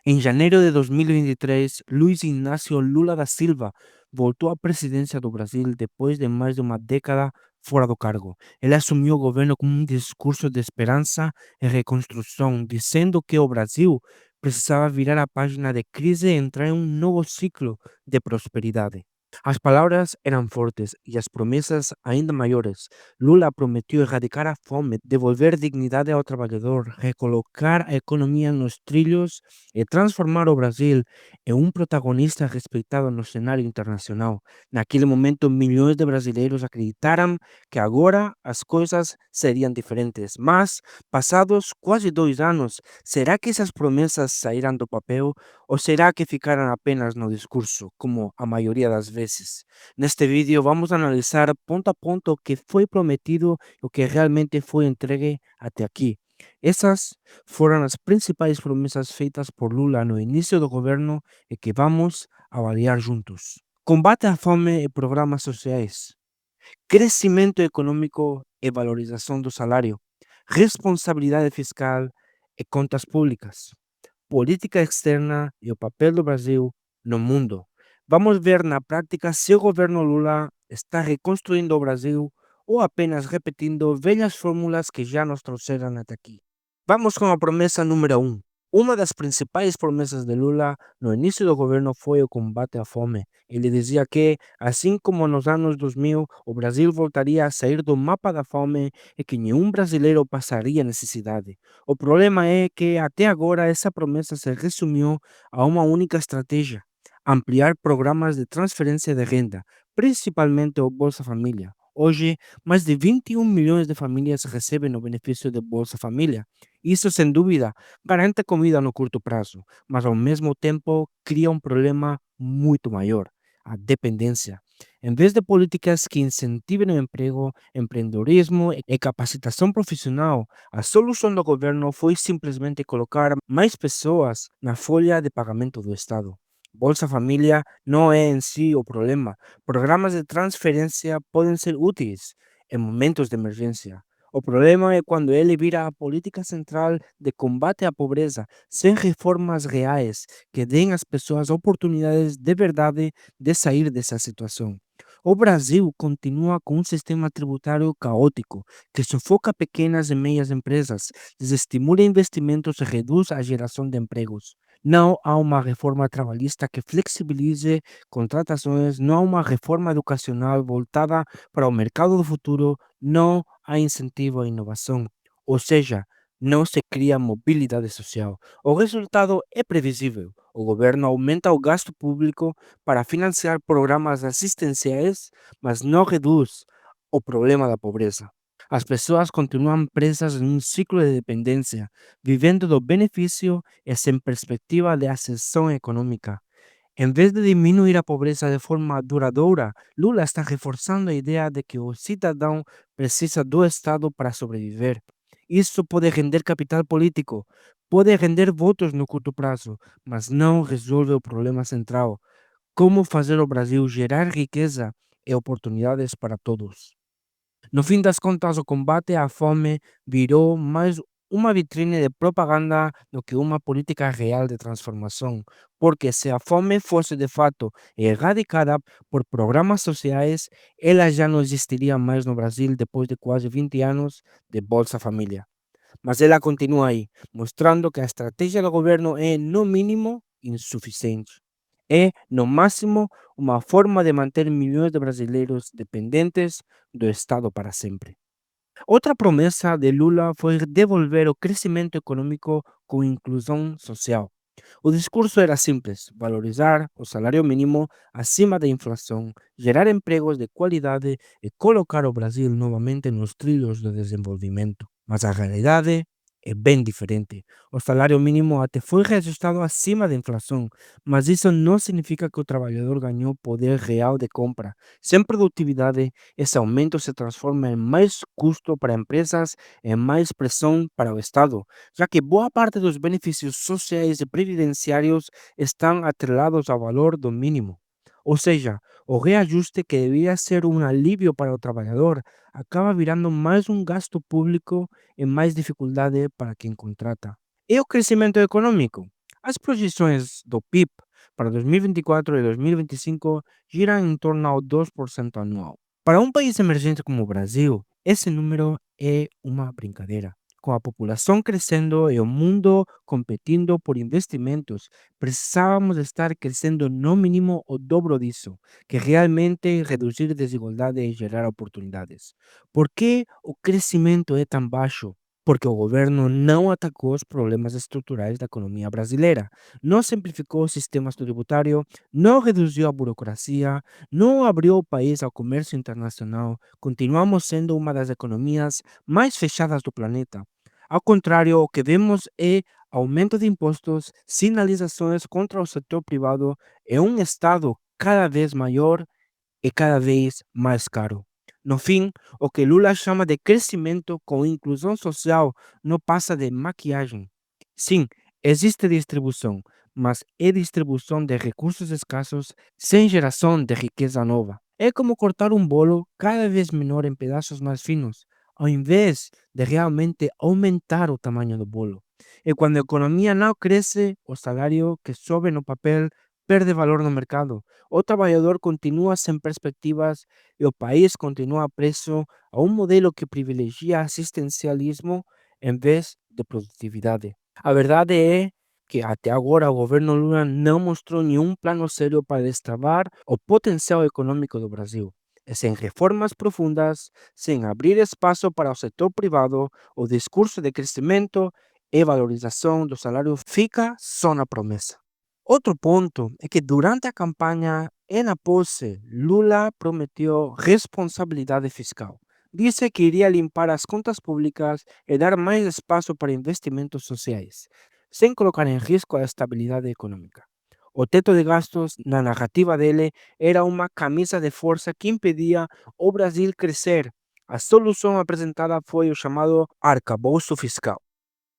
Em janeiro de 2023, Luiz Inácio Lula da Silva voltou à presidência do Brasil depois de mais de uma década fora do cargo. Ele assumiu o governo com um discurso de esperança e reconstrução, dizendo que o Brasil precisava virar a página de crise e entrar em um novo ciclo de prosperidade. As palavras eram fortes e as promessas ainda maiores. Lula prometeu erradicar a fome, devolver dignidade ao trabalhador, recolocar a economia nos trilhos e transformar o Brasil em um protagonista respeitado no cenário internacional. Naquele momento, milhões de brasileiros acreditaram que agora as coisas seriam diferentes. Mas, passados quase 2 anos, será que essas promessas sairão do papel ou será que ficaram apenas no discurso, como a maioria das vezes? Neste vídeo, vamos analisar ponto a ponto o que foi prometido e o que realmente foi entregue até aqui. Essas foram as principais promessas feitas por Lula no início do governo e que vamos avaliar juntos. Combate à fome e programas sociais, crescimento econômico e valorização do salário, responsabilidade fiscal e contas públicas, política externa e o papel do Brasil no mundo. Vamos ver na prática se o governo Lula está reconstruindo o Brasil ou apenas repetindo velhas fórmulas que já nos trouxeram até aqui. Vamos com a promessa número 1. Uma das principais promessas de Lula no início do governo foi o combate à fome. Ele dizia que, assim como nos anos 2000, o Brasil voltaria a sair do mapa da fome e que nenhum brasileiro passaria necessidade. O problema é que, até agora, essa promessa se resumiu a uma única estratégia: ampliar programas de transferência de renda, principalmente o Bolsa Família. Hoje, mais de 21 milhões de famílias recebem o benefício do Bolsa Família. Isso, sem dúvida, garante comida no curto prazo, mas ao mesmo tempo cria um problema muito maior: a dependência. Em vez de políticas que incentivem o emprego, empreendedorismo e capacitação profissional, a solução do governo foi simplesmente colocar mais pessoas na folha de pagamento do Estado. Bolsa Família não é em si o problema. Programas de transferência podem ser úteis em momentos de emergência. O problema é quando ele vira a política central de combate à pobreza, sem reformas reais que deem às pessoas oportunidades de verdade de sair dessa situação. O Brasil continua com um sistema tributário caótico, que sufoca pequenas e médias empresas, desestimula investimentos e reduz a geração de empregos. Não há uma reforma trabalhista que flexibilize contratações, não há uma reforma educacional voltada para o mercado do futuro, não há incentivo à inovação, ou seja, não se cria mobilidade social. O resultado é previsível. O governo aumenta o gasto público para financiar programas assistenciais, mas não reduz o problema da pobreza. As pessoas continuam presas em um ciclo de dependência, vivendo do benefício e sem perspectiva de ascensão econômica. Em vez de diminuir a pobreza de forma duradoura, Lula está reforçando a ideia de que o cidadão precisa do Estado para sobreviver. Isso pode render capital político, pode render votos no curto prazo, mas não resolve o problema central: como fazer o Brasil gerar riqueza e oportunidades para todos. No fim das contas, o combate à fome virou mais uma vitrine de propaganda do que uma política real de transformação, porque se a fome fosse de fato erradicada por programas sociais, ela já não existiria mais no Brasil depois de quase 20 anos de Bolsa Família. Mas ela continua aí, mostrando que a estratégia do governo é, no mínimo, insuficiente. É, no máximo, uma forma de manter milhões de brasileiros dependentes do Estado para sempre. Outra promessa de Lula foi devolver o crescimento econômico com inclusão social. O discurso era simples: valorizar o salário mínimo acima da inflação, gerar empregos de qualidade e colocar o Brasil novamente nos trilhos do desenvolvimento. Mas a realidade é bem diferente. O salário mínimo até foi reajustado acima da inflação, mas isso não significa que o trabalhador ganhou poder real de compra. Sem produtividade, esse aumento se transforma em mais custo para empresas e mais pressão para o Estado, já que boa parte dos benefícios sociais e previdenciários estão atrelados ao valor do mínimo. Ou seja, o reajuste que deveria ser um alívio para o trabalhador acaba virando mais um gasto público e mais dificuldade para quem contrata. E o crescimento econômico? As projeções do PIB para 2024 e 2025 giram em torno ao 2% anual. Para um país emergente como o Brasil, esse número é uma brincadeira. Com a população crescendo e o mundo competindo por investimentos, precisávamos estar crescendo no mínimo o dobro disso, que realmente reduzir desigualdade e gerar oportunidades. Por que o crescimento é tão baixo? Porque o governo não atacou os problemas estruturais da economia brasileira, não simplificou o sistema tributário, não reduziu a burocracia, não abriu o país ao comércio internacional, continuamos sendo uma das economias mais fechadas do planeta. Ao contrário, o que vemos é aumento de impostos, sinalizações contra o setor privado e um Estado cada vez maior e cada vez mais caro. No fim, o que Lula chama de crescimento com inclusão social não passa de maquiagem. Sim, existe distribuição, mas é distribuição de recursos escassos sem geração de riqueza nova. É como cortar um bolo cada vez menor em pedaços mais finos, ao invés de realmente aumentar o tamanho do bolo. E quando a economia não cresce, o salário que sobe no papel perde valor no mercado. O trabalhador continua sem perspectivas e o país continua preso a um modelo que privilegia assistencialismo em vez de produtividade. A verdade é que até agora o governo Lula não mostrou nenhum plano sério para destravar o potencial econômico do Brasil. E sem reformas profundas, sem abrir espaço para o setor privado, o discurso de crescimento e valorização do salário fica só na promessa. Outro ponto é que durante a campanha e na posse, Lula prometeu responsabilidade fiscal. Disse que iria limpar as contas públicas e dar mais espaço para investimentos sociais, sem colocar em risco a estabilidade econômica. O teto de gastos, na narrativa dele, era uma camisa de força que impedia o Brasil crescer. A solução apresentada foi o chamado arcabouço fiscal.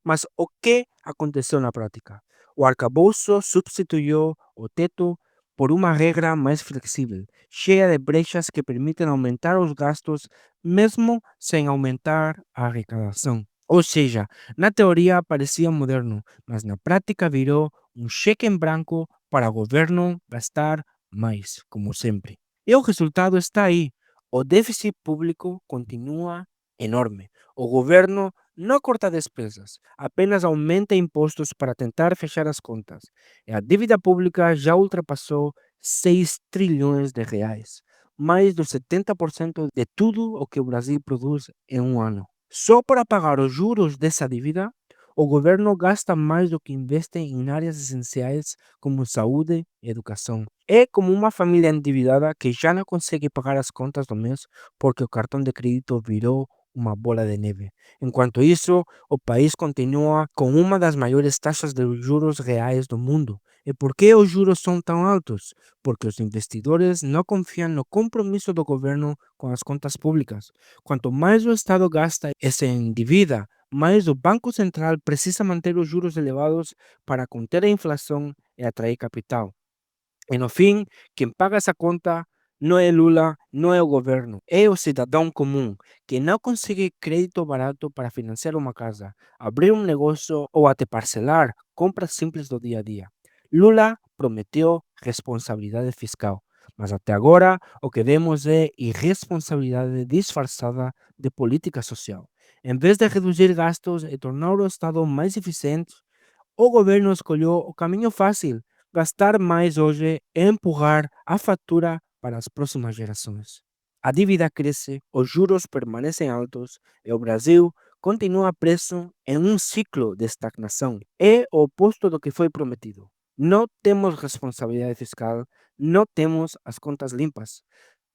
Mas o que aconteceu na prática? O arcabouço substituiu o teto por uma regra mais flexível, cheia de brechas que permitem aumentar os gastos mesmo sem aumentar a arrecadação. Ou seja, na teoria parecia moderno, mas na prática virou um cheque em branco para o governo gastar mais, como sempre. E o resultado está aí. O déficit público continua enorme. O governo não corta despesas, apenas aumenta impostos para tentar fechar as contas. E a dívida pública já ultrapassou 6 trilhões de reais, mais do 70% de tudo o que o Brasil produz em um ano. Só para pagar os juros dessa dívida, o governo gasta mais do que investe em áreas essenciais como saúde e educação. É como uma família endividada que já não consegue pagar as contas do mês porque o cartão de crédito virou uma bola de neve. Enquanto isso, o país continua com uma das maiores taxas de juros reais do mundo. E por que os juros são tão altos? Porque os investidores não confiam no compromisso do governo com as contas públicas. Quanto mais o Estado gasta e se endivida, mais o Banco Central precisa manter os juros elevados para conter a inflação e atrair capital. E no fim, quem paga essa conta não é Lula, não é o governo, é o cidadão comum, que não consegue crédito barato para financiar uma casa, abrir um negócio ou até parcelar compras simples do dia a dia. Lula prometeu responsabilidade fiscal, mas até agora o que vemos é irresponsabilidade disfarçada de política social. Em vez de reduzir gastos e tornar o Estado mais eficiente, o governo escolheu o caminho fácil: gastar mais hoje e empurrar a fatura para as próximas gerações. A dívida cresce, os juros permanecem altos e o Brasil continua preso em um ciclo de estagnação. É o oposto do que foi prometido. Não temos responsabilidade fiscal, não temos as contas limpas.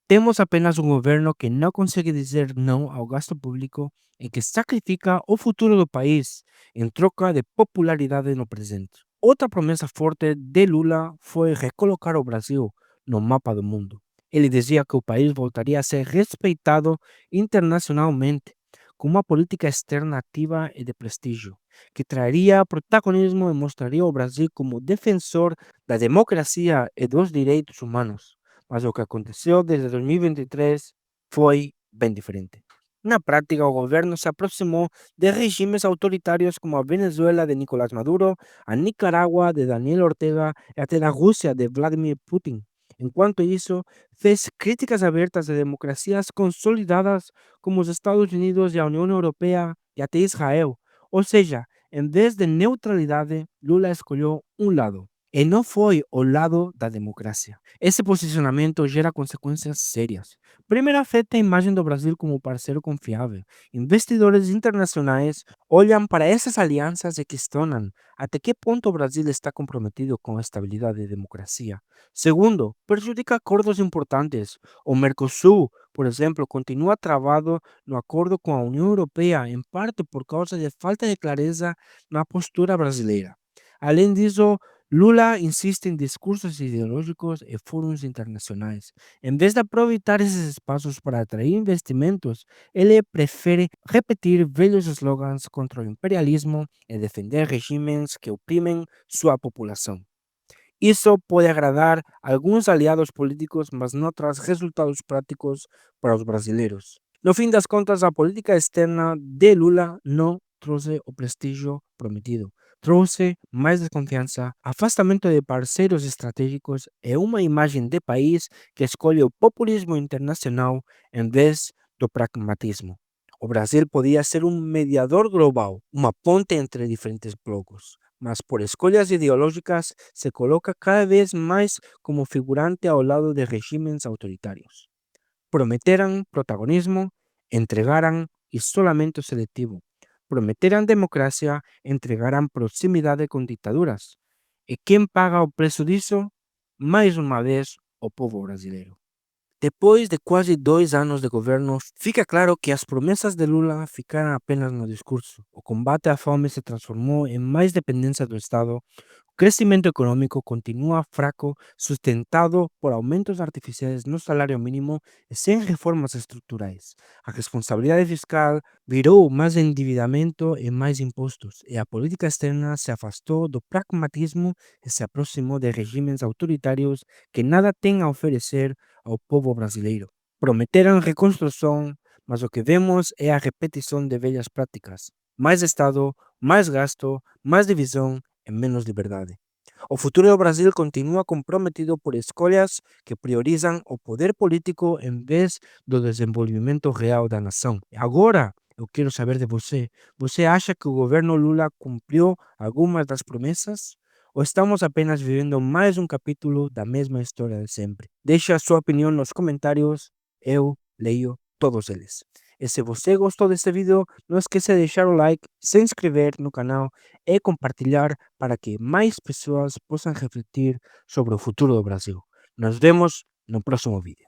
Temos apenas um governo que não consegue dizer não ao gasto público e que sacrifica o futuro do país em troca de popularidade no presente. Outra promessa forte de Lula foi recolocar o Brasil no mapa do mundo. Ele dizia que o país voltaria a ser respeitado internacionalmente, com uma política externa ativa e de prestígio, que traria protagonismo e mostraria o Brasil como defensor da democracia e dos direitos humanos. Mas o que aconteceu desde 2023 foi bem diferente. Na práctica, o governo se aproximou de regimes autoritários como a Venezuela de Nicolás Maduro, a Nicarágua de Daniel Ortega e até a Rússia de Vladimir Putin. Enquanto isso, fez críticas abertas de democracias consolidadas como os Estados Unidos e a União Europeia e até Israel. Ou seja, em vez de neutralidade, Lula escolheu um lado. E não foi o lado da democracia. Esse posicionamento gera consequências sérias. Primeiro, afeta a imagem do Brasil como parceiro confiável. Investidores internacionais olham para essas alianças e questionam até que ponto o Brasil está comprometido com a estabilidade e democracia. Segundo, prejudica acordos importantes. O Mercosul, por exemplo, continua travado no acordo com a União Europeia, em parte por causa de falta de clareza na postura brasileira. Além disso, Lula insiste em discursos ideológicos e fóruns internacionais. Em vez de aproveitar esses espaços para atrair investimentos, ele prefere repetir velhos slogans contra o imperialismo e defender regimes que oprimem sua população. Isso pode agradar a alguns aliados políticos, mas não traz resultados práticos para os brasileiros. No fim das contas, a política externa de Lula não trouxe o prestígio prometido. Trouxe mais desconfiança, afastamento de parceiros estratégicos e uma imagem de país que escolhe o populismo internacional em vez do pragmatismo. O Brasil podia ser um mediador global, uma ponte entre diferentes blocos, mas por escolhas ideológicas se coloca cada vez mais como figurante ao lado de regimes autoritários. Prometeran protagonismo, entregaran isolamento selectivo. Prometeran democracia, entregaran proximidade com ditaduras. E quem paga o preço disso? Mais uma vez, o povo brasileiro. Depois de quase 2 anos de governo, fica claro que as promessas de Lula ficaram apenas no discurso. O combate à fome se transformou em mais dependência do Estado. O crescimento econômico continua fraco, sustentado por aumentos artificiais no salário mínimo e sem reformas estruturais. A responsabilidade fiscal virou mais endividamento e mais impostos, e a política externa se afastou do pragmatismo e se aproximou de regimes autoritários que nada têm a oferecer ao povo brasileiro. Prometeram reconstrução, mas o que vemos é a repetição de velhas práticas. Mais Estado, mais gasto, mais divisão e menos liberdade. O futuro do Brasil continua comprometido por escolhas que priorizam o poder político em vez do desenvolvimento real da nação. Agora, eu quero saber de você. Você acha que o governo Lula cumpriu algumas das promessas? Ou estamos apenas vivendo mais um capítulo da mesma história de sempre? Deixe a sua opinião nos comentários, eu leio todos eles. E se você gostou deste vídeo, não esqueça de deixar o like, se inscrever no canal e compartilhar para que mais pessoas possam refletir sobre o futuro do Brasil. Nos vemos no próximo vídeo.